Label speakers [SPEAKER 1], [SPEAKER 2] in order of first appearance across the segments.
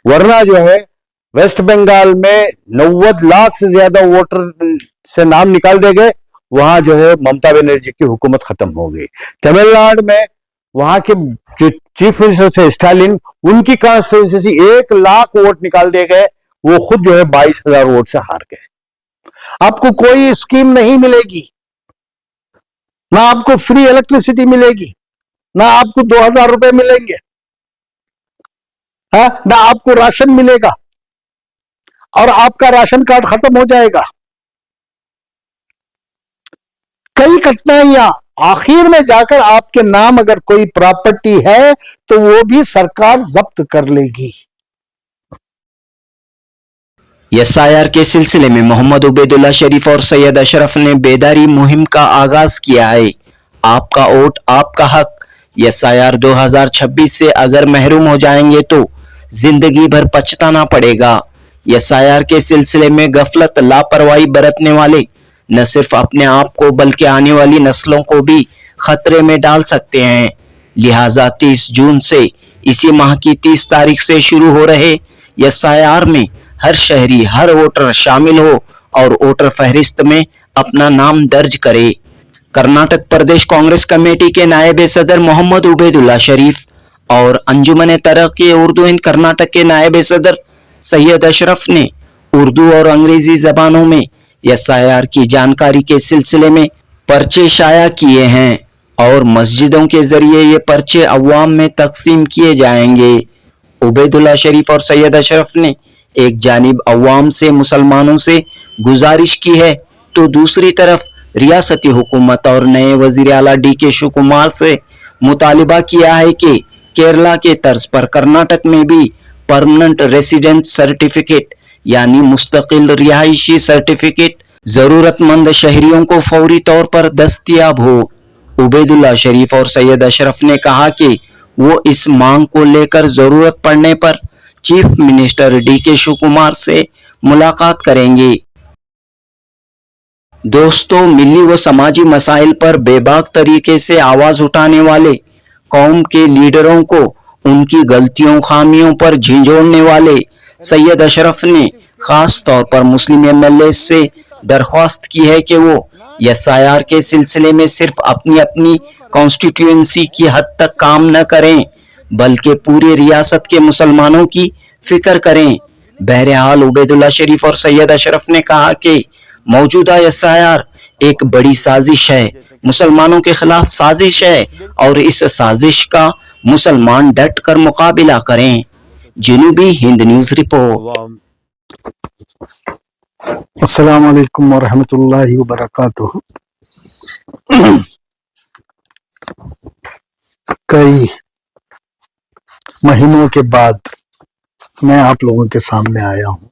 [SPEAKER 1] वरना जो है वेस्ट बंगाल में 90 लाख से ज्यादा वोटर से नाम निकाल दे गए, वहां जो है ममता बनर्जी की हुकूमत खत्म हो गई। तमिलनाडु में वहां के जो चीफ मिनिस्टर थे स्टालिन, उनकी कॉन्स्टिट्यूंसी से 1 लाख वोट निकाल दिए गए, वो खुद जो है 22,000 वोट से हार गए। आपको कोई स्कीम नहीं मिलेगी, ना आपको फ्री इलेक्ट्रिसिटी मिलेगी, ना आपको 2,000 रुपए मिलेंगे, ना आपको राशन मिलेगा, और आपका राशन कार्ड खत्म हो जाएगा। कई कठिनाइयां, आखिर में जाकर आपके नाम अगर कोई प्रॉपर्टी है तो वो भी सरकार जब्त कर लेगी।
[SPEAKER 2] एसआईआर के सिलसिले में मोहम्मद उबैदुल्ला शरीफ और सैयद अशरफ ने बेदारी मुहिम का आगाज किया है। आपका वोट आपका हक। एसआईआर 2026 से अगर महरूम हो जाएंगे तो जिंदगी भर पछताना पड़ेगा। एसआईआर के सिलसिले में गफलत लापरवाही बरतने वाले न सिर्फ अपने आप को बल्कि आने वाली नस्लों को भी खतरे में डाल सकते हैं। लिहाजा 30 जून से इसी माह की 30 तारीख से शुरू हो रहे एसआईआर में हर शहरी, हर वोटर शामिल हो और वोटर फहरिस्त में अपना नाम दर्ज करे। कर्नाटक प्रदेश कांग्रेस कमेटी के नायब सदर मोहम्मद उबैदुल्ला शरीफ और अंजुमन तरक्की उर्दू हिंद कर्नाटक के नायब सदर सैयद अशरफ ने उर्दू और अंग्रेजी जबानों में एसआईआर की जानकारी के सिलसिले में पर्चे शाया किए हैं और मस्जिदों के जरिए ये पर्चे अवाम में तकसीम किए जाएंगे। उबैदुल्ला शरीफ और सैयद अशरफ ने एक जानिब अवाम से, मुसलमानों से गुजारिश की है तो दूसरी तरफ रियासती हुकूमत और नए वजीर आला DK शिवकुमार से मुतालिबा किया है कि केरला के तर्ज पर कर्नाटक में भी परमानेंट रेसिडेंट सर्टिफिकेट यानी मुस्तकिल रिहायशी सर्टिफिकेट जरूरतमंद शहरियों को फौरी तौर पर दस्तयाब हो। उबैदुल्ला शरीफ और सैयद अशरफ ने कहा कि वो इस मांग को लेकर जरूरत पड़ने पर चीफ मिनिस्टर DK शिवकुमार से मुलाकात करेंगे। दोस्तों, मिली व समाजी मसाइल पर बेबाक तरीके से आवाज उठाने वाले कौम के लीडरों को उनकी गलतियों खामियों पर झिंझोड़ने वाले सैयद अशरफ ने खास तौर पर मुस्लिम MLA से दरख्वास्त की है कि वो एसआईआर के सिलसिले में सिर्फ अपनी अपनी कॉन्स्टिट्यूएंसी की हद तक काम न करें बल्कि पूरी रियासत के मुसलमानों की फिक्र करें। बहरहाल उबैदुल्ला शरीफ और सैयद अशरफ ने कहा कि मौजूदा एसआईआर एक बड़ी साजिश है, मुसलमानों के खिलाफ साजिश है और इस साजिश का मुसलमान डट कर मुकाबला करें। जनूबी हिंद न्यूज रिपोर्ट।
[SPEAKER 1] अस्सलाम वालेकुम व रहमतुल्लाहि व बरकातुहू। कई महीनों के बाद मैं आप लोगों के सामने आया हूं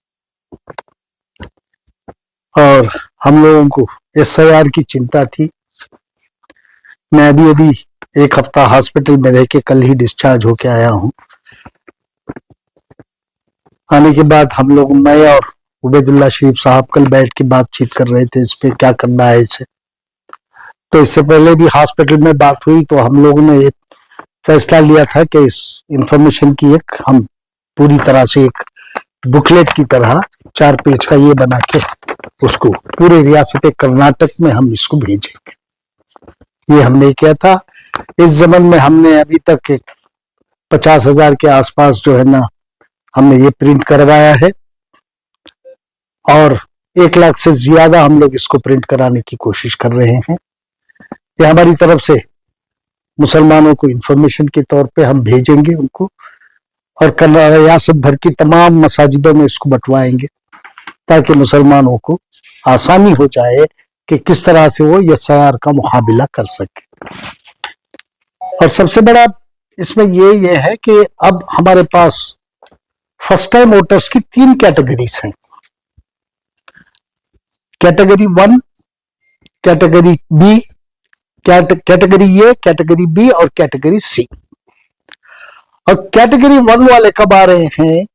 [SPEAKER 1] और हम लोगों को एसआईआर की चिंता थी। मैं अभी 1 हफ्ता हॉस्पिटल में रह के कल ही डिस्चार्ज होके आया हूं। आने के बाद हम लोग, मैं और उबैदुल्ला शरीफ साहब कल बैठ के बातचीत कर रहे थे इस पे क्या करना है इसे। तो इससे पहले भी हॉस्पिटल में बात हुई तो हम लोगों ने एक फैसला लिया था कि इस इंफॉर्मेशन की एक हम पूरी तरह से एक बुकलेट की तरह 4 पेज का ये बना के उसको पूरे रियासत कर्नाटक में हम इसको भेजेंगे। ये हमने किया था। इस जमन में हमने अभी तक 50,000 के आसपास जो है ना हमने ये प्रिंट करवाया है और 1 लाख से ज्यादा हम लोग इसको प्रिंट कराने की कोशिश कर रहे हैं। ये हमारी तरफ से मुसलमानों को इंफॉर्मेशन के तौर पे हम भेजेंगे उनको और रियासत भर की तमाम मसाजिदों में इसको बंटवाएंगे ताकि मुसलमानों को आसानी हो जाए कि किस तरह से वो एसआईआर का मुकाबला कर सके। और सबसे बड़ा इसमें ये है कि अब हमारे पास फर्स्ट टाइम वोटर्स की 3 कैटेगरीज हैं। Category 1, category B, category A, category B और कैटेगरी C। और कैटेगरी 1 वाले कब आ रहे हैं?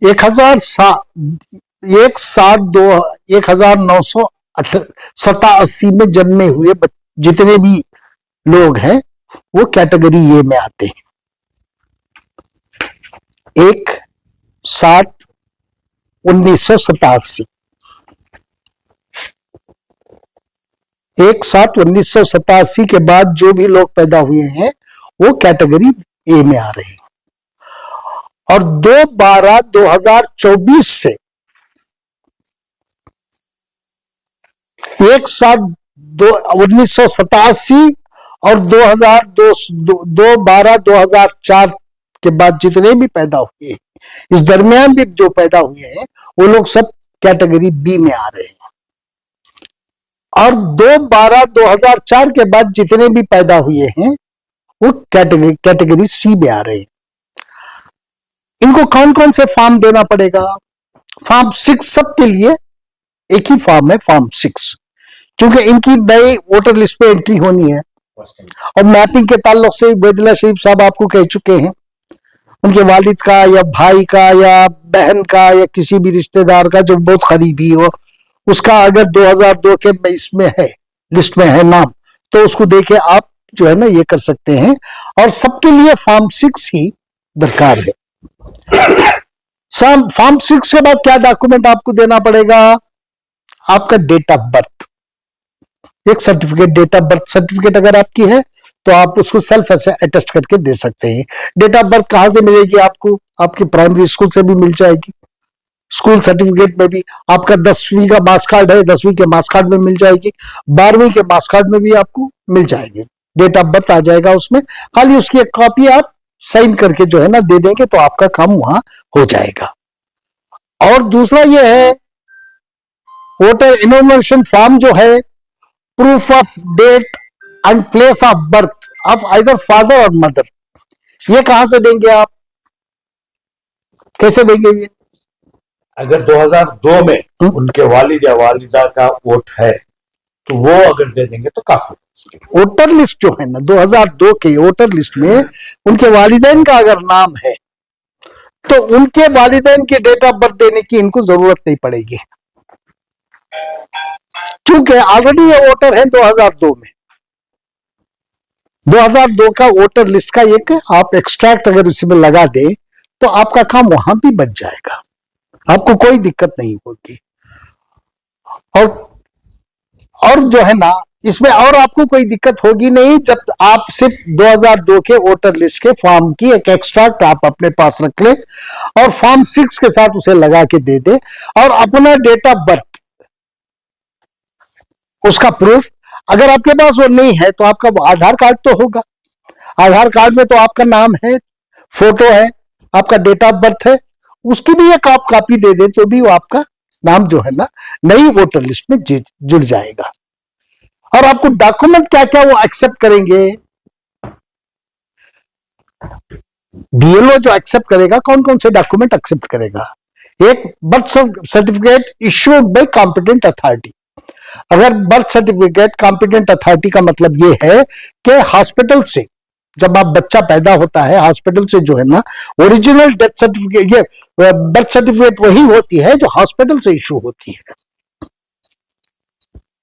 [SPEAKER 1] 1987 में जन्मे हुए जितने भी लोग हैं वो कैटेगरी A में आते हैं। 1 1/7/1987। 1/7/1987 के बाद जो भी लोग पैदा हुए हैं वो कैटेगरी ए में आ रहे हैं। और 2/12/2024 से 1/7/1987 और 2/12/2004 के बाद जितने भी पैदा हुए हैं, इस दरमियान भी जो पैदा हुए हैं वो लोग सब कैटेगरी बी में आ रहे हैं। और 2/12/2004 के बाद जितने भी पैदा हुए हैं वो कैटेगरी सी में आ रहे हैं। इनको कौन कौन से फॉर्म देना पड़ेगा? फॉर्म 6 सबके लिए एक ही फॉर्म है, फॉर्म 6, क्योंकि इनकी नई वोटर लिस्ट पे एंट्री होनी है। और मैपिंग के ताल्लुक से उबैदुल्ला शरीफ साहब आपको कह चुके हैं, उनके वालिद का या भाई का या बहन का या किसी भी रिश्तेदार का जो बहुत करीबी हो, उसका अगर 2002 के इसमें है, लिस्ट में है नाम, तो उसको देके आप जो है ना ये कर सकते हैं। और सबके लिए फॉर्म 6 ही दरकार है। फॉर्म 6 के बाद क्या डॉक्यूमेंट आपको देना पड़ेगा? आपका डेट ऑफ बर्थ, एक certificate, date of birth certificate अगर आपकी है तो आप उसको सेल्फ अटेस्ट करके दे सकते हैं। डेट ऑफ बर्थ कहां से मिलेगी आपको? आपकी प्राइमरी स्कूल से भी मिल जाएगी। स्कूल सर्टिफिकेट में भी आपका 10वीं का मार्क्स कार्ड है, 10वीं के मार्क्स कार्ड में मिल जाएगी, 12वीं के मार्क्स कार्ड में भी आपको मिल जाएगी, डेट ऑफ बर्थ आ जाएगा उसमें। खाली उसकी एक कॉपी आप साइन करके जो है ना दे देंगे तो आपका काम वहां हो जाएगा। और दूसरा ये है वोटर इनफॉर्मेशन फॉर्म जो है, proof of date and place of birth of either father or mother, ये कहां से देंगे आप? कैसे देंगे ये?
[SPEAKER 3] अगर 2002 में उनके वालिद या वालिदा का वोट है तो वो अगर दे देंगे तो काफी।
[SPEAKER 1] वोटर लिस्ट जो है ना 2002 के वोटर लिस्ट में उनके वालिदैन का अगर नाम है तो उनके वालिदैन की डेट ऑफ बर्थ देने की इनको जरूरत नहीं पड़ेगी, क्योंकि ऑलरेडी ये वोटर है 2002 में। 2002 का वोटर लिस्ट का एक आप एक्सट्रैक्ट अगर उसी में लगा दे तो आपका काम वहां भी बच जाएगा, आपको कोई दिक्कत नहीं होगी। और जो है ना इसमें और आपको कोई दिक्कत होगी नहीं, जब आप सिर्फ 2002 के वोटर लिस्ट के फॉर्म की एक एक्सट्रैक्ट आप अपने पास रख ले और फॉर्म 6 के साथ उसे लगा के दे दे और अपना डेट ऑफ बर्थ, उसका प्रूफ अगर आपके पास वो नहीं है तो आपका आधार कार्ड तो होगा, आधार कार्ड में तो आपका नाम है, फोटो है, आपका डेट ऑफ बर्थ है, उसकी भी एक आप कॉपी दे दें तो भी वो आपका नाम जो है ना नई वोटर लिस्ट में जुड़ जाएगा। और आपको डॉक्यूमेंट क्या क्या वो एक्सेप्ट करेंगे, बीएलओ जो एक्सेप्ट करेगा, कौन कौन से डॉक्यूमेंट एक्सेप्ट करेगा? एक birth certificate issued by competent authority. अगर बर्थ सर्टिफिकेट कॉम्पिटेंट अथॉरिटी का मतलब ये है कि हॉस्पिटल से जब आप बच्चा पैदा होता है, हॉस्पिटल से जो है ना ओरिजिनल डेथ सर्टिफिकेट, ये बर्थ सर्टिफिकेट वही होती है जो हॉस्पिटल से इशू होती है।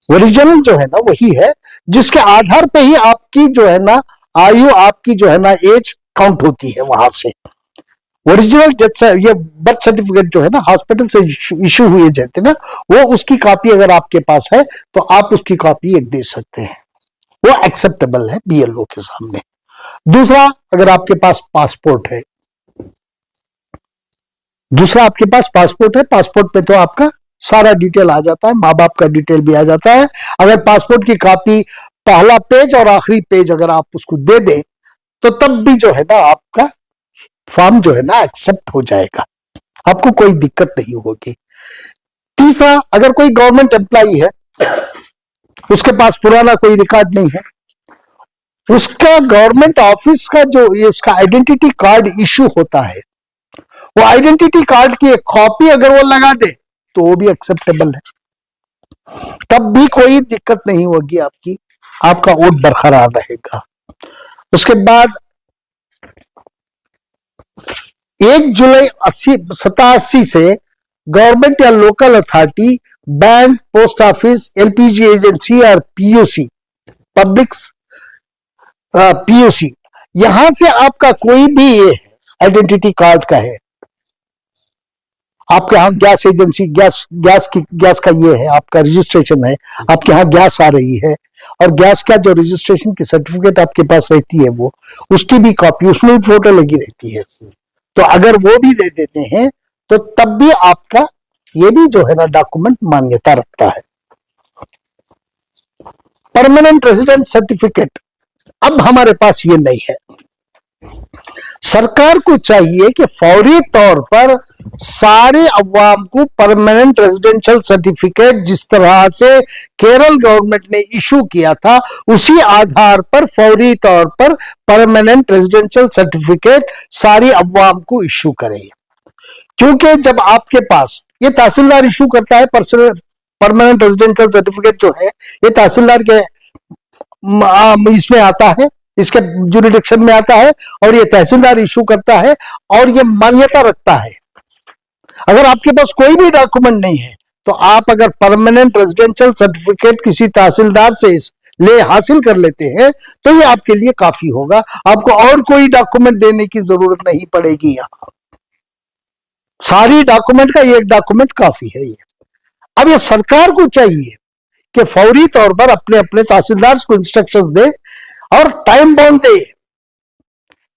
[SPEAKER 1] ओरिजिनल जो है ना वही है जिसके आधार पे ही आपकी जो है ना आयु, आपकी जो है ना एज काउंट होती है वहां से। ओरिजिनल डेथ, ये बर्थ सर्टिफिकेट जो है ना हॉस्पिटल से इशू हुए जाते ना, वो उसकी कॉपी अगर आपके पास है तो आप उसकी कॉपी एक दे सकते हैं, वो एक्सेप्टेबल है बीएलओ के सामने। दूसरा, अगर आपके पास पासपोर्ट है, पासपोर्ट पे तो आपका सारा डिटेल आ जाता है, माँ बाप का डिटेल भी आ जाता है। अगर पासपोर्ट की कॉपी पहला पेज और आखिरी पेज अगर आप उसको दे दें तो तब भी जो है ना आपका फॉर्म जो है ना एक्सेप्ट हो जाएगा, आपको कोई दिक्कत नहीं होगी। तीसरा, अगर कोई गवर्नमेंट एम्प्लॉई है, उसके पास पुराना कोई रिकॉर्ड नहीं है, उसका गवर्नमेंट ऑफिस का जो ये उसका आइडेंटिटी कार्ड इशू होता है, वो आइडेंटिटी कार्ड की एक कॉपी अगर वो लगा दे तो वो भी एक्सेप्टेबल है, तब भी कोई दिक्कत नहीं होगी आपकी, आपका वोट बरकरार रहेगा। उसके बाद 1 जुलाई 87 से गवर्नमेंट या local authority, bank, post office, LPG agency और पीयूसी, पब्लिक पीयूसी, यहां से आपका कोई भी ये आइडेंटिटी कार्ड का है, आपके यहाँ गैस एजेंसी, गैस का ये है, आपका रजिस्ट्रेशन है, आपके यहाँ गैस आ रही है, और गैस का जो रजिस्ट्रेशन की सर्टिफिकेट आपके पास रहती है वो, उसकी भी कॉपी, उसमें भी फोटो लगी रहती है। तो अगर वो भी दे देते हैं तो तब भी आपका ये भी जो है ना डॉक्यूमेंट मान्यता रखता है। परमानेंट रेजिडेंट सर्टिफिकेट अब हमारे पास ये नहीं है। सरकार को चाहिए कि फौरी तौर पर सारे अवाम को परमानेंट रेजिडेंशियल सर्टिफिकेट, जिस तरह से केरल गवर्नमेंट ने इशू किया था, उसी आधार पर फौरी तौर पर परमानेंट रेजिडेंशियल सर्टिफिकेट सारी अवाम को इशू करे। क्योंकि जब आपके पास ये तहसीलदार इशू करता है, परमानेंट रेजिडेंशियल सर्टिफिकेट जो है ये तहसीलदार के इसमें आता है, इसके जुरिडिक्शन में आता है, और ये तहसीलदार इशू करता है और ये मान्यता रखता है। अगर आपके पास कोई भी डॉक्यूमेंट नहीं है तो आप अगर परमानेंट रेजिडेंशियल सर्टिफिकेट किसी तहसीलदार से ले हासिल कर लेते हैं तो ये आपके लिए काफी होगा, आपको और कोई डॉक्यूमेंट देने की जरूरत नहीं पड़ेगी। यहां सारी डॉक्यूमेंट का ये एक डॉक्यूमेंट काफी है। ये अब ये सरकार को चाहिए कि फौरी तौर पर अपने अपने तहसीलदार को इंस्ट्रक्शंस दे और टाइम बाउंड दे।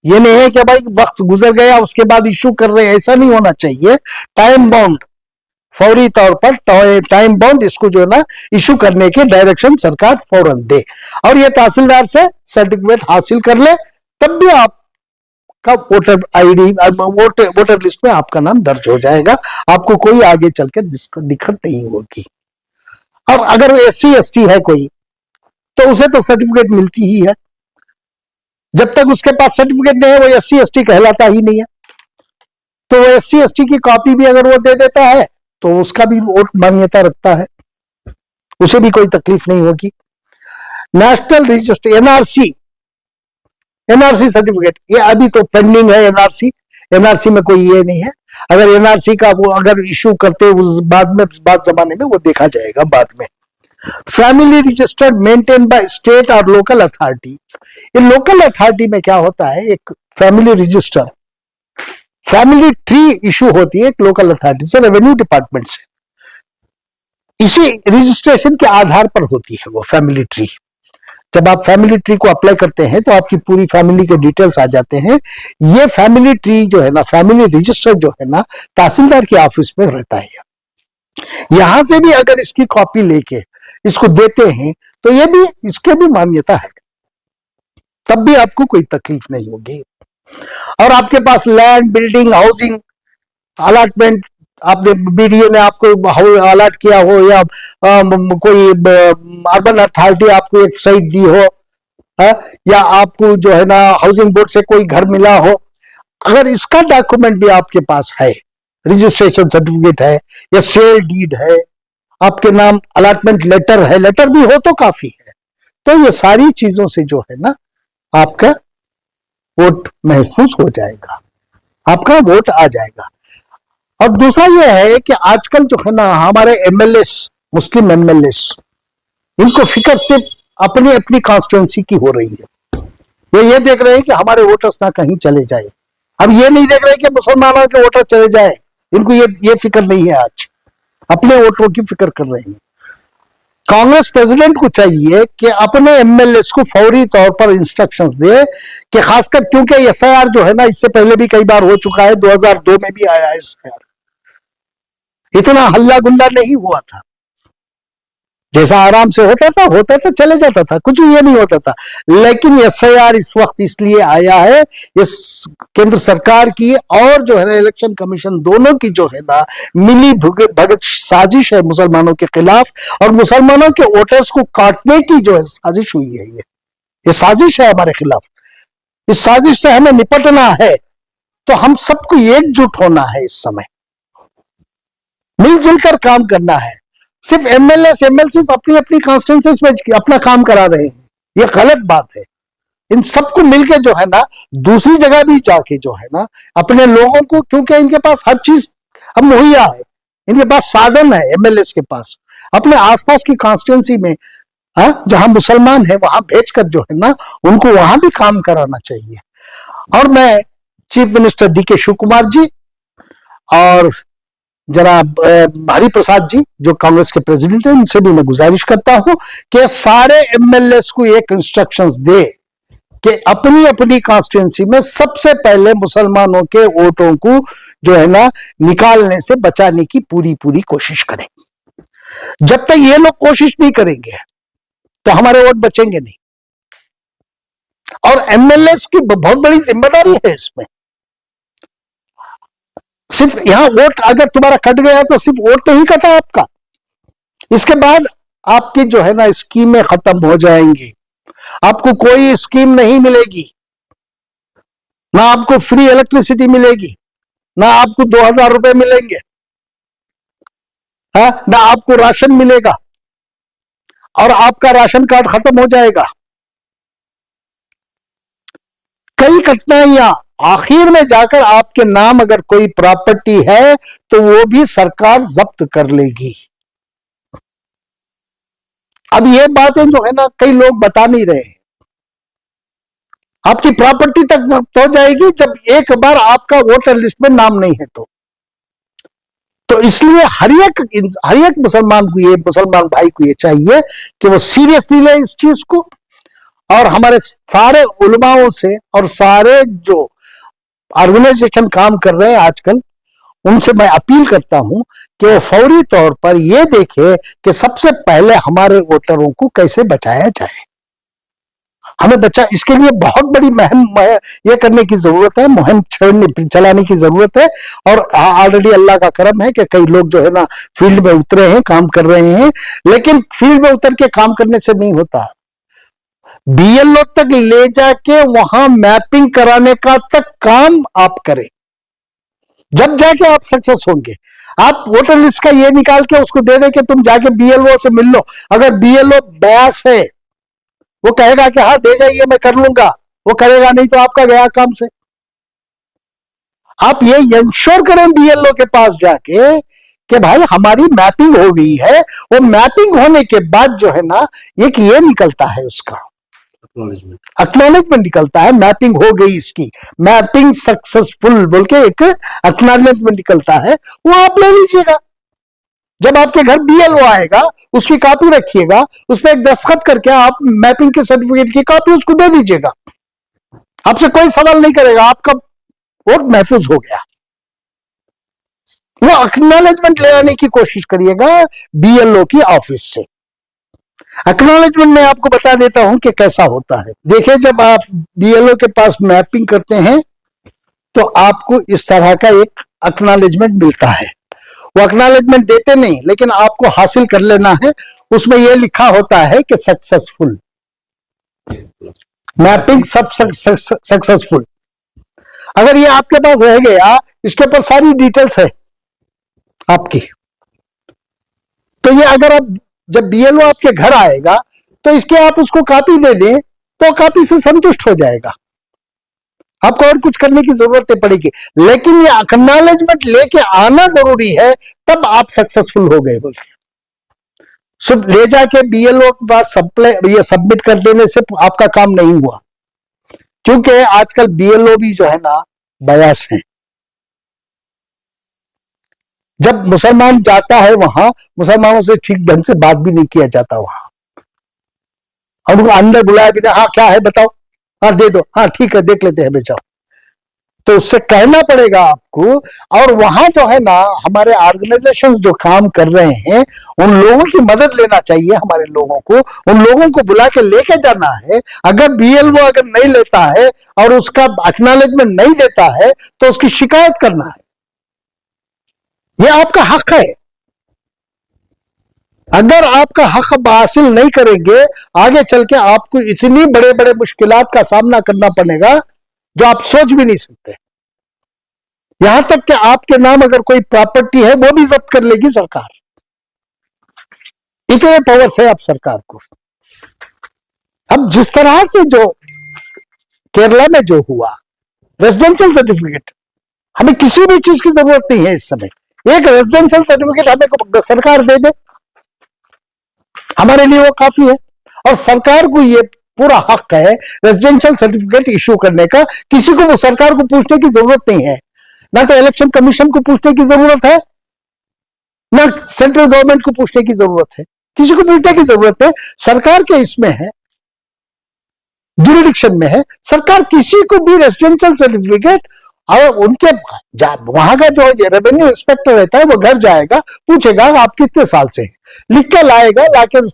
[SPEAKER 1] ये नहीं है कि भाई वक्त गुजर गया उसके बाद इशू कर रहे हैं, ऐसा नहीं होना चाहिए। टाइम बाउंड, फौरी तौर पर टाइम बाउंड इसको जो है ना इशू करने के डायरेक्शन सरकार फौरन दे, और ये तहसीलदार से सर्टिफिकेट हासिल कर ले, तब भी आपका वोटर आईडी, वोटर लिस्ट में आपका नाम दर्ज हो जाएगा, आपको कोई आगे चल के दिक्कत नहीं होगी। और अगर SC ST है कोई तो उसे तो सर्टिफिकेट मिलती ही है, जब तक उसके पास सर्टिफिकेट नहीं है वो SC ST कहलाता ही नहीं है। तो वो SC ST की कॉपी भी अगर वो दे देता है तो उसका भी वोट मान्यता रखता है, उसे भी कोई तकलीफ नहीं होगी। नेशनल रजिस्टर NRC सर्टिफिकेट, ये अभी तो पेंडिंग है। NRC में कोई ये नहीं है। अगर NRC का वो अगर इशू करते उस बाद जमाने में वो देखा जाएगा बाद में। Family register maintain by state और लोकल अथॉरिटी। ये लोकल अथॉरिटी में क्या होता है, एक family register, family tree issue होती है एक लोकल अथॉरिटी से, रेवेन्यू डिपार्टमेंट से। इसी रजिस्ट्रेशन के आधार पर होती है वो फैमिली ट्री। जब आप फैमिली ट्री को अप्लाई करते हैं तो आपकी पूरी फैमिली के डिटेल्स आ जाते हैं। ये फैमिली ट्री जो है ना, फैमिली रजिस्टर जो है ना, तहसीलदार के ऑफिस में रहता है। यहां से भी अगर इसकी कॉपी लेके इसको देते हैं तो ये भी, इसके भी मान्यता है, तब भी आपको कोई तकलीफ नहीं होगी। और आपके पास लैंड, बिल्डिंग, हाउसिंग अलॉटमेंट, आपने BDO ने आपको अलॉट किया हो, या कोई अर्बन अथॉरिटी आपको एक साइट दी हो, या आपको जो है ना हाउसिंग बोर्ड से कोई घर मिला हो, अगर इसका डॉक्यूमेंट भी आपके पास है, रजिस्ट्रेशन सर्टिफिकेट है या सेल डीड है, आपके नाम अलॉटमेंट लेटर है, लेटर भी हो तो काफी है। तो ये सारी चीजों से जो है ना आपका वोट महफूज हो जाएगा, आपका वोट आ जाएगा। और दूसरा ये है कि आजकल जो है ना हमारे MLAs, मुस्लिम MLAs, इनको फिक्र सिर्फ अपनी अपनी कॉन्स्टिट्यूंसी की हो रही है। ये देख रहे हैं कि हमारे वोटर्स ना कहीं चले जाए। अब ये नहीं देख रहे कि मुसलमानों के वोटर चले जाए, इनको ये फिक्र नहीं है। आज अपने वोटरों की फिक्र कर रहे हैं। कांग्रेस प्रेसिडेंट को चाहिए कि अपने MLAs को फौरी तौर पर इंस्ट्रक्शंस दे कि खासकर, क्योंकि SIR जो है ना इससे पहले भी कई बार हो चुका है, 2002 में भी आया है SIR, इतना हल्ला गुल्ला नहीं हुआ था, जैसा आराम से होता था चले जाता था, कुछ भी ये नहीं होता था। लेकिन SIR इस वक्त इसलिए आया है, इस केंद्र सरकार की और जो है ना इलेक्शन कमीशन दोनों की जो है ना मिली भगत साजिश है मुसलमानों के खिलाफ, और मुसलमानों के वोटर्स को काटने की जो है साजिश हुई है। ये साजिश है हमारे खिलाफ। इस साजिश से हमें निपटना है तो हम सबको एकजुट होना है, इस समय मिलजुल कर काम करना है। सिर्फ MLAs MLCs अपनी अपनी कॉन्स्टिट्यूंसीज में अपना काम करा रहे हैं, ये गलत बात है। इन सबको मिलकर जो है ना दूसरी जगह भी जाके जो है ना अपने लोगों को, क्योंकि इनके पास हर चीज अब मुहैया है, इनके पास साधन है MLAs के पास, अपने आसपास की कॉन्स्टिट्यूंसी में जहां मुसलमान है वहां भेजकर जो है ना उनको वहां भी काम कराना चाहिए। और मैं chief minister DK Shiv Kumar ji और जनाब हरिप्रसाद जी जो कांग्रेस के प्रेसिडेंट हैं, उनसे भी मैं गुजारिश करता हूं कि सारे एमएलए को एक इंस्ट्रक्शंस दे कि अपनी अपनी कॉन्स्टिट्यूंसी में सबसे पहले मुसलमानों के वोटों को जो है ना निकालने से बचाने की पूरी पूरी कोशिश करें। जब तक ये लोग कोशिश नहीं करेंगे तो हमारे वोट बचेंगे नहीं। और एमएलए की बहुत बड़ी जिम्मेदारी है इसमें। सिर्फ यहां वोट अगर तुम्हारा कट गया तो सिर्फ वोट नहीं कटा आपका, इसके बाद आपकी जो है ना स्कीमें खत्म हो जाएंगी, आपको कोई स्कीम नहीं मिलेगी, ना आपको फ्री इलेक्ट्रिसिटी मिलेगी, ना आपको 2000 रुपए मिलेंगे, ना आपको राशन मिलेगा, और आपका राशन कार्ड खत्म हो जाएगा। कई कठिनाइयां, आखिर में जाकर आपके नाम अगर कोई प्रॉपर्टी है तो वो भी सरकार जब्त कर लेगी। अब ये बातें जो है ना कई लोग बता नहीं रहे। आपकी प्रॉपर्टी तक जब्त हो जाएगी जब एक बार आपका वोटर लिस्ट में नाम नहीं है तो इसलिए हर एक मुसलमान भाई को ये चाहिए कि वो सीरियसली ले इस चीज को, और हमारे सारे उलमाओं से और सारे जो ऑर्गेनाइजेशन काम कर रहे हैं आजकल, उनसे मैं अपील करता हूं कि वो फौरी तौर पर ये देखे कि सबसे पहले हमारे वोटरों को कैसे बचाया जाए। हमें इसके लिए बहुत बड़ी मुहिम ये करने की जरूरत है, मुहिम चलाने की जरूरत है। और ऑलरेडी अल्लाह का करम है कि कई लोग जो है ना फील्ड में उतरे हैं, काम कर रहे हैं, लेकिन फील्ड में उतर के काम करने से नहीं होता। बीएलओ तक ले जाके वहां मैपिंग कराने का तक काम आप करें, जब जाके आप सक्सेस होंगे। आप वोटर लिस्ट का ये निकाल के उसको दे दे कि तुम जाके बीएलओ से मिल लो, अगर बीएलओ बयास है वो कहेगा कि हाँ दे जाइए मैं कर लूंगा, वो करेगा नहीं तो आपका गया काम से। आप ये इंश्योर करें बीएलओ के पास जाके कि भाई हमारी मैपिंग हो गई है। वो मैपिंग होने के बाद जो है ना एक ये निकलता है, उसका एक्नॉलेजमेंट निकलता है, मैपिंग हो गई, इसकी मैपिंग सक्सेसफुल बोल के एक एक्नॉलेजमेंट निकलता है, वो आप ले लीजिएगा। जब आपके घर बीएलओ आएगा उसकी कॉपी रखिएगा, उस पर एक दस्तखत करके आप मैपिंग के सर्टिफिकेट की कॉपी उसको दे दीजिएगा। आपसे कोई सवाल नहीं करेगा, आपका वोट महफूज हो गया। वो एक्नॉलेजमेंट ले आने की कोशिश करिएगा बीएलओ की ऑफिस से। एक्नॉलेजमेंट में आपको बता देता हूं कि कैसा होता है। देखिए, जब आप बीएलओ के पास मैपिंग करते हैं तो आपको इस तरह का एक एक्नॉलेजमेंट मिलता है। वो एक्नॉलेजमेंट देते नहीं, लेकिन आपको हासिल कर लेना है। उसमें यह लिखा होता है कि सक्सेसफुल मैपिंग, सब सक्सेसफुल। अगर ये आपके पास रह गया, इसके ऊपर सारी डिटेल्स है आपकी, तो ये अगर आप जब बीएलओ आपके घर आएगा तो इसके आप उसको कॉपी दे दें तो कॉपी से संतुष्ट हो जाएगा, आपको और कुछ करने की जरूरत नहीं पड़ेगी। लेकिन ये एक्नॉलेजमेंट लेके आना जरूरी है, तब आप सक्सेसफुल हो गए बोल के। सिर्फ ले जाके बीएलओ के पास ये सबमिट कर देने से आपका काम नहीं हुआ, क्योंकि आजकल बीएलओ भी जो है ना बयास है। जब मुसलमान जाता है वहां, मुसलमानों से ठीक ढंग से बात भी नहीं किया जाता वहां, और उनको अंदर बुलाया भी, हाँ क्या है बताओ, हाँ दे दो, हाँ ठीक है देख लेते हैं बेचाओ, तो उससे कहना पड़ेगा आपको। और वहां जो है ना हमारे ऑर्गेनाइजेशंस जो काम कर रहे हैं, उन लोगों की मदद लेना चाहिए। हमारे लोगों को, उन लोगों को बुला के लेके जाना है। अगर बीएलओ अगर नहीं लेता है और उसका एक्नॉलेजमेंट नहीं देता है तो उसकी शिकायत करना है, यह आपका हक है। अगर आपका हक हासिल नहीं करेंगे, आगे चल के आपको इतनी बड़े बड़े मुश्किलात का सामना करना पड़ेगा जो आप सोच भी नहीं सकते। यहां तक कि आपके नाम अगर कोई प्रॉपर्टी है वो भी जब्त कर लेगी सरकार। इतने पावर्स है अब सरकार को। अब जिस तरह से जो केरला में जो हुआ, रेजिडेंशियल सर्टिफिकेट, हमें किसी भी चीज की जरूरत नहीं है इस समय। एक रेजिडेंशियल सर्टिफिकेट हमें सरकार दे दे, हमारे लिए वो काफी है। और सरकार को ये पूरा हक है रेजिडेंशियल सर्टिफिकेट इशू करने का। किसी को वो सरकार को पूछने की जरूरत नहीं है, ना तो इलेक्शन कमीशन को पूछने की जरूरत है, ना सेंट्रल गवर्नमेंट को पूछने की जरूरत है, किसी को पूछने की जरूरत है। सरकार के इसमें है, जुरिडिक्शन में है। सरकार किसी को भी रेजिडेंशियल सर्टिफिकेट और उनके वहां का जो रेवेन्यू इंस्पेक्टर रहता है वो घर जाएगा, पूछेगा आप कितने साल से हैं, लिख के लाएगा, लाकर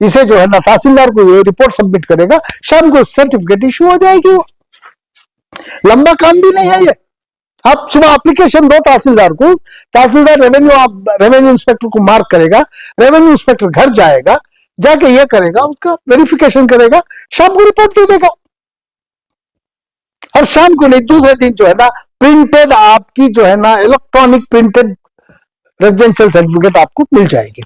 [SPEAKER 1] इसे जो है ना तहसीलदार को ये रिपोर्ट सबमिट करेगा, शाम को सर्टिफिकेट इशू हो जाएगी। वो लंबा काम भी नहीं है ये। आप सुबह एप्लीकेशन दो तहसीलदार को, तहसीलदार रेवेन्यू इंस्पेक्टर को मार्क करेगा, रेवेन्यू इंस्पेक्टर घर जाएगा, जाके ये करेगा, उसका वेरिफिकेशन करेगा, शाम को रिपोर्ट दे देगा। और शाम को नहीं, दूसरे दिन जो है ना प्रिंटेड आपकी जो है ना इलेक्ट्रॉनिक प्रिंटेड रेजिडेंशियल सर्टिफिकेट आपको मिल जाएगी।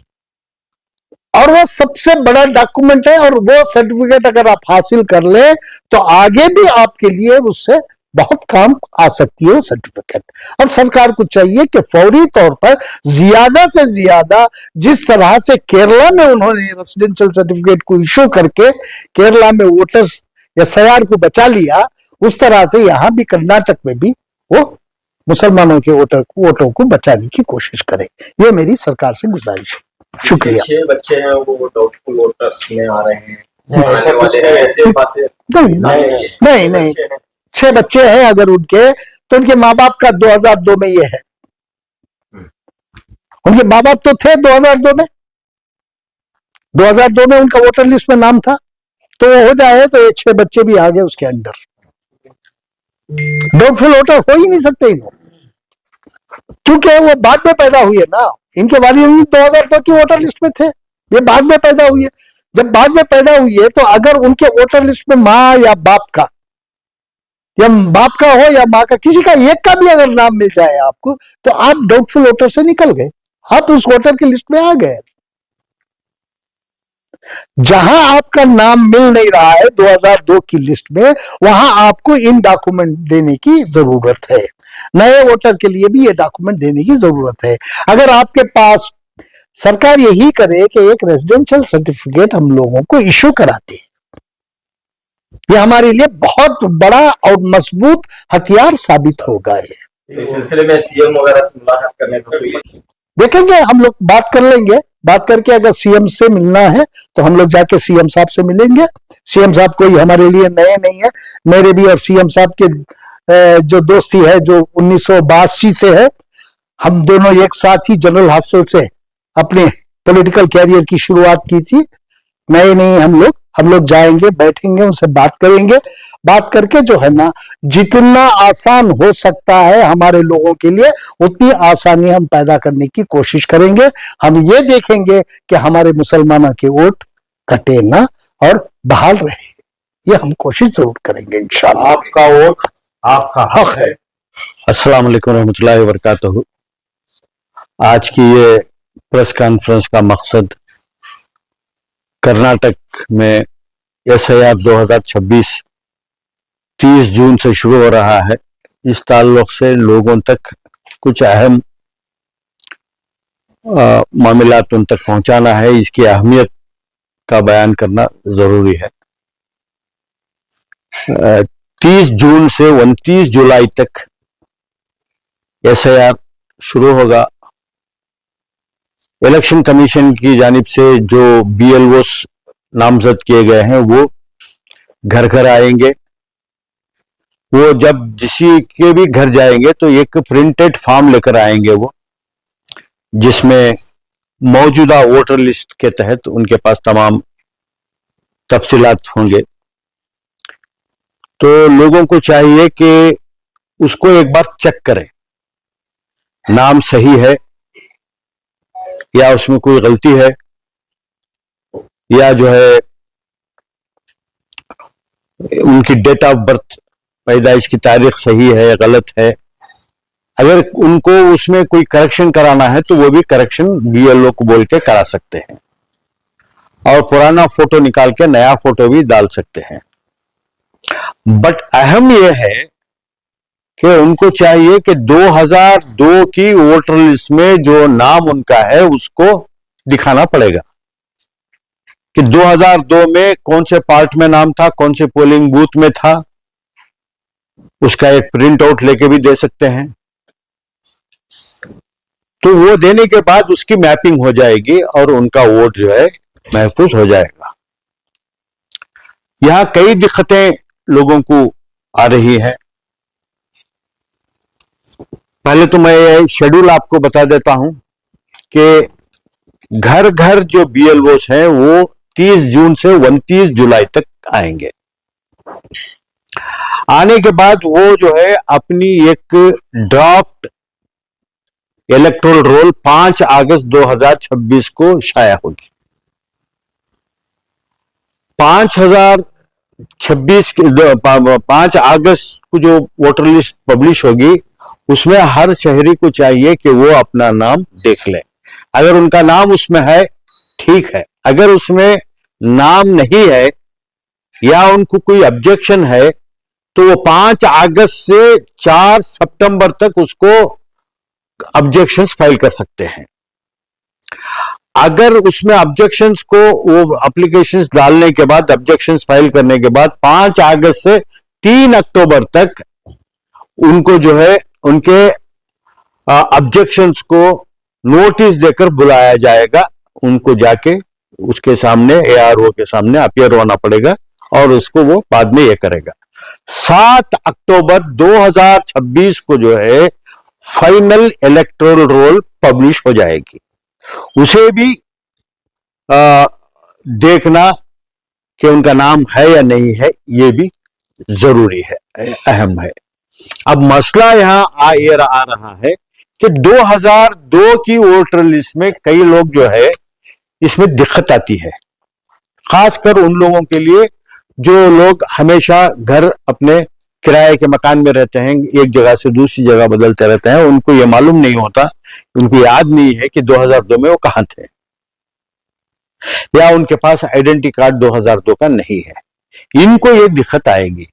[SPEAKER 1] और वो सबसे बड़ा डॉक्यूमेंट है, और वो सर्टिफिकेट अगर आप हासिल कर ले तो आगे भी आपके लिए उससे बहुत काम आ सकती है वो सर्टिफिकेट। अब सरकार को चाहिए कि फौरी तौर पर ज्यादा से ज्यादा, जिस तरह से केरला में उन्होंने रेजिडेंशियल सर्टिफिकेट को इशू करके केरला में वोटर्स एसआईआर को बचा लिया, उस तरह से यहां भी कर्नाटक में भी वो मुसलमानों के वोटों को बचाने की कोशिश करें। ये मेरी सरकार से गुजारिश है। शुक्रिया।
[SPEAKER 4] 6 बच्चे हैं वो डाउटफुल वोटर्स में आ रहे हैं, आने वाले हैं, ऐसे बातें
[SPEAKER 1] नहीं नहीं, 6 बच्चे हैं अगर उनके, तो उनके माँ बाप का 2002 में ये है, उनके माँ बाप तो थे 2002 में, 2002 में उनका वोटर लिस्ट में नाम था, तो हो जाए तो ये 6 बच्चे भी आ गए उसके अंदर। डाउटफुल वोटर हो ही नहीं सकते इन, क्योंकि वो बाद में पैदा हुए ना, इनके वालिद 2002 की वोटर लिस्ट में थे, ये बाद में पैदा हुए। जब बाद में पैदा हुए तो अगर उनके वोटर लिस्ट में माँ या बाप का, या बाप का हो या माँ का, किसी का एक का भी अगर नाम मिल जाए आपको, तो आप डाउटफुल वोटर से निकल गए, आप उस वोटर की लिस्ट में आ गए। जहां आपका नाम मिल नहीं रहा है 2002 की लिस्ट में, वहां आपको इन डॉक्यूमेंट देने की जरूरत है। नए वोटर के लिए भी ये डॉक्यूमेंट देने की जरूरत है। अगर आपके पास, सरकार यही करे कि एक रेजिडेंशियल सर्टिफिकेट हम लोगों को इशू कराते, ये हमारे लिए बहुत बड़ा और मजबूत हथियार साबित होगा।
[SPEAKER 4] इस सिलसिले में सीएम वगैरह से मुलाकात करने को
[SPEAKER 1] देखेंगे, हम लोग बात कर लेंगे, बात करके अगर सीएम से मिलना है तो हम लोग जाके सीएम साहब से मिलेंगे। सीएम साहब कोई हमारे लिए नए नहीं है, मेरे भी और सीएम साहब के जो दोस्ती है जो 1982 से है, हम दोनों एक साथ ही जनरल हॉस्टल से अपने पॉलिटिकल कैरियर की शुरुआत की थी। नए नहीं हम लोग जाएंगे, बैठेंगे, उनसे बात करेंगे, बात करके जो है ना जितना आसान हो सकता है हमारे लोगों के लिए उतनी आसानी हम पैदा करने की कोशिश करेंगे। हम ये देखेंगे कि हमारे मुसलमानों के वोट कटे ना और बहाल रहे, ये हम कोशिश जरूर करेंगे इंशाल्लाह।
[SPEAKER 3] आपका वोट आपका हक है।
[SPEAKER 5] अस्सलाम वालेकुम रहमतुल्लाहि व बरकातहू। आज की ये प्रेस कॉन्फ्रेंस का मकसद कर्नाटक में एसआईआर 2026 30 जून से शुरू हो रहा है, इस ताल्लुक से लोगों तक कुछ अहम मामलात उन तक पहुंचाना है, इसकी अहमियत का बयान करना जरूरी है। 30 जून से 29 जुलाई तक एसआईआर शुरू होगा। इलेक्शन कमीशन की जानिब से जो बीएलओ नामजद किए गए हैं वो घर घर आएंगे। वो जब किसी के भी घर जाएंगे तो एक प्रिंटेड फॉर्म लेकर आएंगे वो, जिसमें मौजूदा वोटर लिस्ट के तहत उनके पास तमाम तफसीलात होंगे। तो लोगों को चाहिए कि उसको एक बार चेक करें, नाम सही है या उसमें कोई गलती है, या जो है उनकी डेट ऑफ बर्थ, पैदाइश की तारीख सही है गलत है। अगर उनको उसमें कोई करेक्शन कराना है तो वो भी करेक्शन बीएलओ को बोल के करा सकते हैं, और पुराना फोटो निकाल के नया फोटो भी डाल सकते हैं। बट अहम यह है कि उनको चाहिए कि 2002 की वोटर लिस्ट में जो नाम उनका है उसको दिखाना पड़ेगा कि 2002 में कौन से पार्ट में नाम था, कौन से पोलिंग बूथ में था। उसका एक प्रिंट आउट लेके भी दे सकते हैं। तो वो देने के बाद उसकी मैपिंग हो जाएगी और उनका वोट जो है महफूज हो जाएगा। यहां कई दिक्कतें लोगों को आ रही है। पहले तो मैं ये शेड्यूल आपको बता देता हूं कि घर घर जो बीएलओस हैं वो 30 जून से 29 जुलाई तक आएंगे। आने के बाद वो जो है अपनी एक ड्राफ्ट इलेक्टोरल रोल 5 अगस्त 2026 को शाया होगी। 5 अगस्त को जो वोटर लिस्ट पब्लिश होगी उसमें हर शहरी को चाहिए कि वो अपना नाम देख ले। अगर उनका नाम उसमें है ठीक है, अगर उसमें नाम नहीं है या उनको कोई ऑब्जेक्शन है तो वो 5 अगस्त से 4 सितंबर तक उसको ऑब्जेक्शंस फाइल कर सकते हैं। अगर उसमें ऑब्जेक्शंस को वो एप्लीकेशंस डालने के बाद ऑब्जेक्शंस फाइल करने के बाद 5 अगस्त से 3 अक्टूबर तक उनको जो है उनके ऑब्जेक्शंस को नोटिस देकर बुलाया जाएगा। उनको जाके उसके सामने एआरओ के सामने अपीयर होना पड़ेगा और उसको वो बाद में ये करेगा। 7 अक्टूबर 2026 को जो है फाइनल इलेक्टोरल रोल पब्लिश हो जाएगी। उसे भी देखना कि उनका नाम है या नहीं है, ये भी जरूरी है, अहम है। अब मसला यहां आ रहा है कि 2002 की वोटर लिस्ट में कई लोग जो है इसमें दिक्कत आती है, खासकर उन लोगों के लिए जो लोग हमेशा घर अपने किराए के मकान में रहते हैं, एक जगह से दूसरी जगह बदलते रहते हैं। उनको ये मालूम नहीं होता, उनको याद नहीं है कि 2002 में वो कहां थे, या उनके पास आइडेंटिटी कार्ड 2002 का नहीं है। इनको ये दिक्कत आएगी।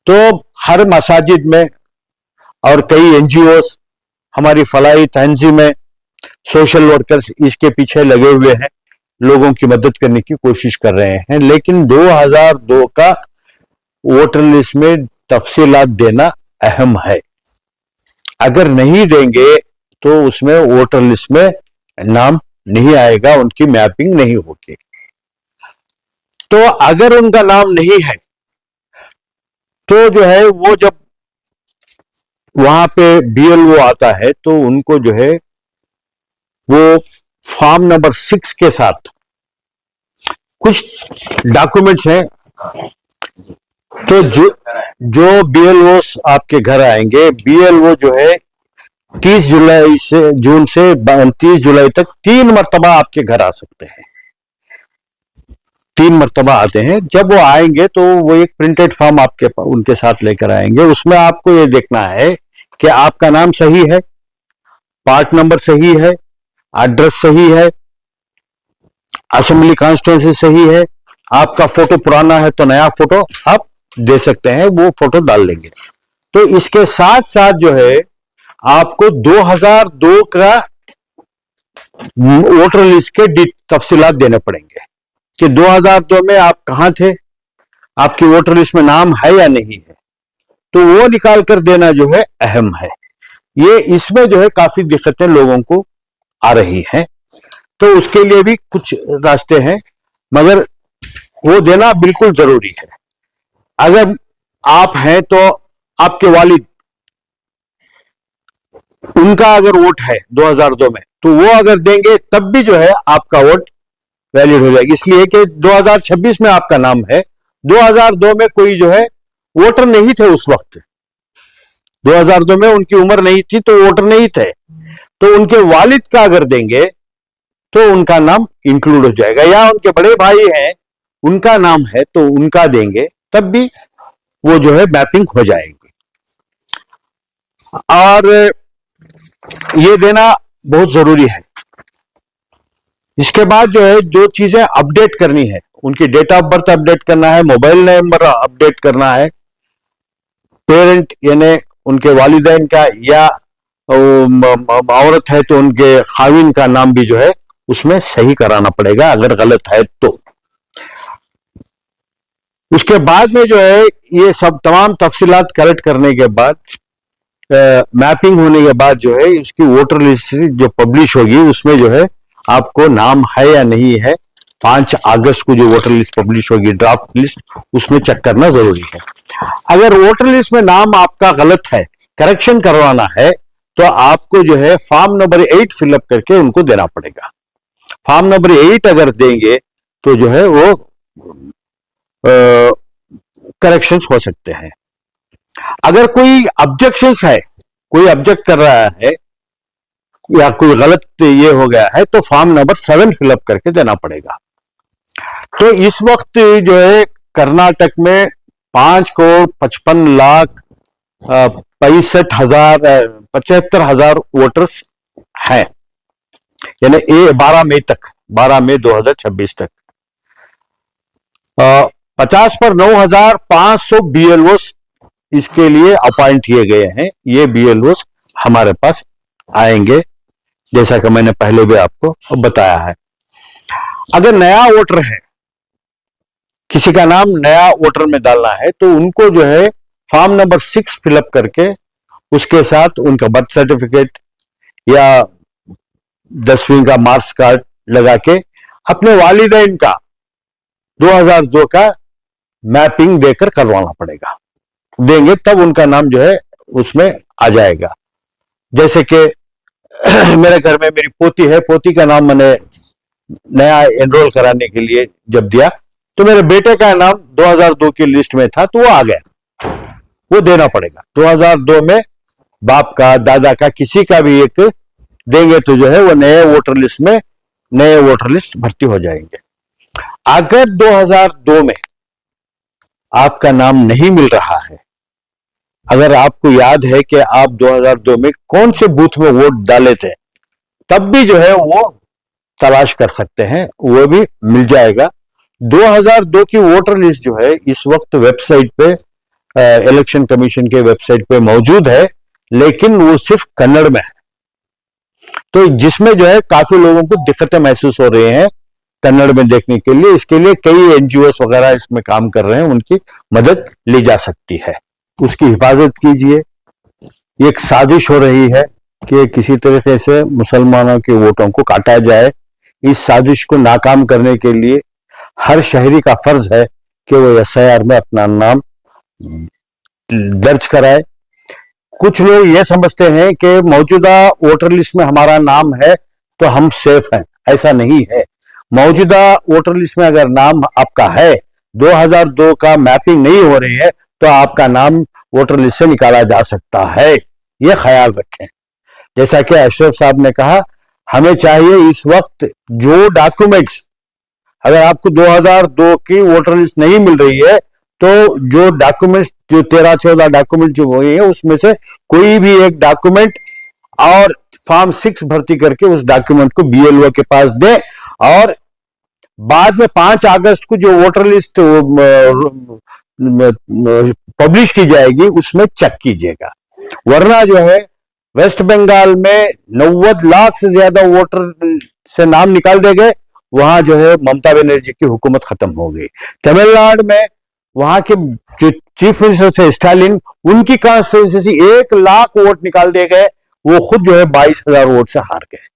[SPEAKER 5] तो हर मसाजिद में और कई एनजीओस, हमारी फलाही तंजीमें, सोशल वर्कर्स इसके पीछे लगे हुए हैं, लोगों की मदद करने की कोशिश कर रहे हैं। लेकिन 2002 का वोटर लिस्ट में तफसीलात देना अहम है। अगर नहीं देंगे तो उसमें वोटर लिस्ट में नाम नहीं आएगा, उनकी मैपिंग नहीं होगी। तो अगर उनका नाम नहीं है तो जो है वो जब वहां पे बीएलओ आता है तो उनको जो है वो फॉर्म नंबर 6 के साथ कुछ डॉक्यूमेंट्स हैं। तो जो बीएलओ आपके घर आएंगे, बीएलओ जो है 30 जुलाई से जून से 29 जुलाई तक 3 मरतबा आपके घर आ सकते हैं। 3 मरतबा आते हैं। जब वो आएंगे तो वो एक प्रिंटेड फॉर्म आपके उनके साथ लेकर आएंगे। उसमें आपको ये देखना है कि आपका नाम सही है, पार्ट नंबर सही है, एड्रेस सही है, असेंबली कॉन्स्टिट्यूंसी सही है, आपका फोटो पुराना है तो नया फोटो आप दे सकते हैं, वो फोटो डाल लेंगे। तो इसके साथ साथ जो है आपको 2002 का वोटर लिस्ट के तफसीलात देने पड़ेंगे कि 2002 में आप कहां थे, आपकी वोटर लिस्ट में नाम है या नहीं है। तो वो निकाल कर देना जो है अहम है। ये इसमें जो है काफी दिक्कतें लोगों को आ रही हैं। तो उसके लिए भी कुछ रास्ते हैं, मगर वो देना बिल्कुल जरूरी है। अगर आप हैं तो आपके वालिद, उनका अगर वोट है 2002 में तो वो अगर देंगे तब भी जो है आपका वोट वैलिड हो जाएगी। इसलिए कि 2026 में आपका नाम है, 2002 में कोई जो है वोटर नहीं थे उस वक्त, 2002 में उनकी उम्र नहीं थी तो वोटर नहीं थे। तो उनके वालिद का अगर देंगे तो उनका नाम इंक्लूड हो जाएगा, या उनके बड़े भाई हैं उनका नाम है तो उनका देंगे तब भी वो जो है मैपिंग हो जाएगी। और ये देना बहुत जरूरी है। इसके बाद जो है जो चीजें अपडेट करनी है, उनकी डेट ऑफ बर्थ अपडेट करना है, मोबाइल नंबर अपडेट करना है, पेरेंट यानी उनके वालिदैन का, या औरत है तो उनके खाविन का नाम भी जो है उसमें सही कराना पड़ेगा अगर गलत है तो। उसके बाद में जो है ये सब तमाम तफसीलात कलेक्ट करने के बाद मैपिंग होने के बाद जो है इसकी वोटर लिस्ट जो पब्लिश होगी उसमें जो है आपको नाम है या नहीं है, 5 अगस्त को जो वोटर लिस्ट पब्लिश होगी ड्राफ्ट लिस्ट, उसमें चेक करना जरूरी है। अगर वोटर लिस्ट में नाम आपका गलत है, करेक्शन करवाना है, तो आपको जो है फॉर्म नंबर 8 फिलअप करके उनको देना पड़ेगा। फॉर्म नंबर 8 अगर देंगे तो जो है वो करेक्शंस हो सकते हैं। अगर कोई ऑब्जेक्शंस है, कोई ऑब्जेक्ट कर रहा है या कोई गलत ये हो गया है, तो फॉर्म नंबर 7 फिलअप करके देना पड़ेगा। तो इस वक्त जो है कर्नाटक में 5,65,75,000 वोटर्स हैं, यानी 12 मई 2026 तक 50 पर 9,500 BLOs इसके लिए अपॉइंट किए गए हैं। ये BLOs हमारे पास आएंगे, जैसा कि मैंने पहले भी आपको बताया है। अगर नया वोटर है, किसी का नाम नया वोटर में डालना है, तो उनको जो है फॉर्म नंबर 6 फिलअप करके उसके साथ उनका बर्थ सर्टिफिकेट या 10वीं का मार्क्स कार्ड लगा के अपने वालिदैन का 2002 का मैपिंग देकर करवाना पड़ेगा। देंगे तब उनका नाम जो है उसमें आ जाएगा। जैसे कि मेरे घर में मेरी पोती है, पोती का नाम मैंने नया एनरोल कराने के लिए जब दिया तो मेरे बेटे का नाम 2002 की लिस्ट में था, तो वो आ गया, वो देना पड़ेगा। 2002 में बाप का, दादा का, किसी का भी एक देंगे तो जो है वो नए वोटर लिस्ट में नए वोटर लिस्ट भर्ती हो जाएंगे। अगर 2002 में आपका नाम नहीं मिल रहा है, अगर आपको याद है कि आप 2002 में कौन से बूथ में वोट डाले थे, तब भी जो है वो तलाश कर सकते हैं, वो भी मिल जाएगा। 2002 की वोटर लिस्ट जो है इस वक्त वेबसाइट पे, इलेक्शन कमीशन के वेबसाइट पे मौजूद है, लेकिन वो सिर्फ कन्नड़ में है। तो जिसमें जो है काफी लोगों को दिक्कतें महसूस हो रही हैं कन्नड़ में देखने के लिए। इसके लिए कई NGOs वगैरह इसमें काम कर रहे हैं, उनकी मदद ली जा सकती है। उसकी हिफाजत कीजिए। एक साजिश हो रही है कि किसी तरीके से मुसलमानों के वोटों को काटा जाए। इस साजिश को नाकाम करने के लिए हर शहरी का फर्ज है कि वो SIR में अपना नाम दर्ज कराए। कुछ लोग ये समझते हैं कि मौजूदा वोटर लिस्ट में हमारा नाम है तो हम सेफ हैं। ऐसा नहीं है। मौजूदा वोटर लिस्ट में अगर नाम आपका है, 2002 का मैपिंग नहीं हो रही है, तो आपका नाम वोटर लिस्ट से निकाला जा सकता है। ये ख्याल रखें। जैसा कि अशरफ साहब ने कहा, हमें चाहिए इस वक्त जो डॉक्यूमेंट्स, अगर आपको 2002 की वोटर लिस्ट नहीं मिल रही है तो जो डॉक्यूमेंट्स, जो 13-14 डॉक्यूमेंट जो हुए हैं, उसमें से कोई भी एक डॉक्यूमेंट और फॉर्म 6 भर्ती करके उस डॉक्यूमेंट को BLO के पास दें, और बाद में 5 अगस्त को जो वोटर लिस्ट पब्लिश की जाएगी उसमें चेक कीजिएगा। वरना जो है वेस्ट बंगाल में 90 लाख से ज्यादा वोटर से नाम निकाल दे गए, वहां जो है ममता बनर्जी की हुकूमत खत्म हो गई। तमिलनाडु में वहां के जो चीफ मिनिस्टर थे स्टालिन, उनकी कॉन्स्टिट्यूंसी से 1 लाख वोट निकाल दिए गए, वो खुद जो है 22,000 वोट से हार गए।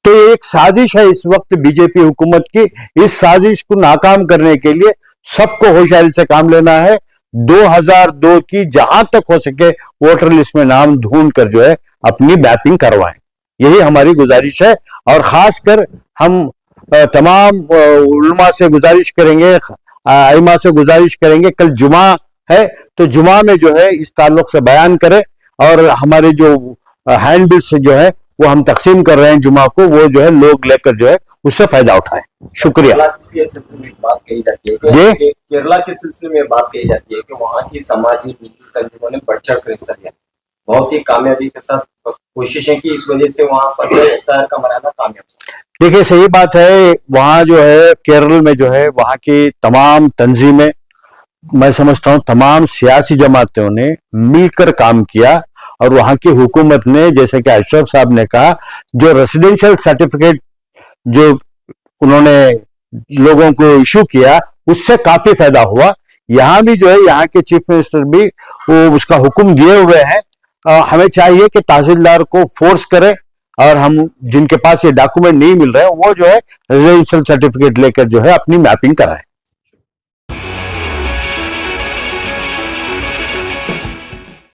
[SPEAKER 5] तो ये एक साजिश है इस वक्त बीजेपी हुकूमत की। इस साजिश को नाकाम करने के लिए सबको होशियारी से काम लेना है। 2002 की जहां तक हो सके वोटर लिस्ट में नाम ढूंढ कर जो है अपनी मैपिंग करवाएं, यही हमारी गुजारिश है। और खासकर हम तमाम उलमा से गुजारिश करेंगे, आइमा से गुजारिश करेंगे, कल जुमा है तो जुमा में जो है इस ताल्लुक से बयान करें, और हमारे जो हैंड बिल्स जो है वो हम तकसीम कर रहे हैं जुमा को, वो जो है लोग लेकर जो है उससे फायदा उठाएं। शुक्रिया।
[SPEAKER 4] केरला के सिलसिले में बात कही जाती है कि केरला के सिलसिले में बात कही जाती है कि वहाँ की समाजी तंजुमों ने बढ़ चढ़ कर हिस्सा लिया, बहुत ही कामयाबी के साथ कोशिशें की, इस वजह से वहाँ पर SIR का मराना कामयाब।
[SPEAKER 5] देखिए सही बात है, वहां जो है केरल में जो है वहां की तमाम तंजीमें, मैं समझता हूं तमाम सियासी जमातों ने मिलकर काम किया, और वहां की हुकूमत ने, जैसे कि अशरफ साहब ने कहा, जो रेसिडेंशियल सर्टिफिकेट जो उन्होंने लोगों को इशू किया, उससे काफी फायदा हुआ। यहां भी जो है यहाँ के चीफ मिनिस्टर भी वो उसका हुक्म दिए हुए हैं, हमें चाहिए कि तहसीलदार को फोर्स करें और हम जिनके पास ये डॉक्यूमेंट नहीं मिल रहे हैं वो जो है रेजिडेंशियल सर्टिफिकेट लेकर जो है अपनी मैपिंग कराएं।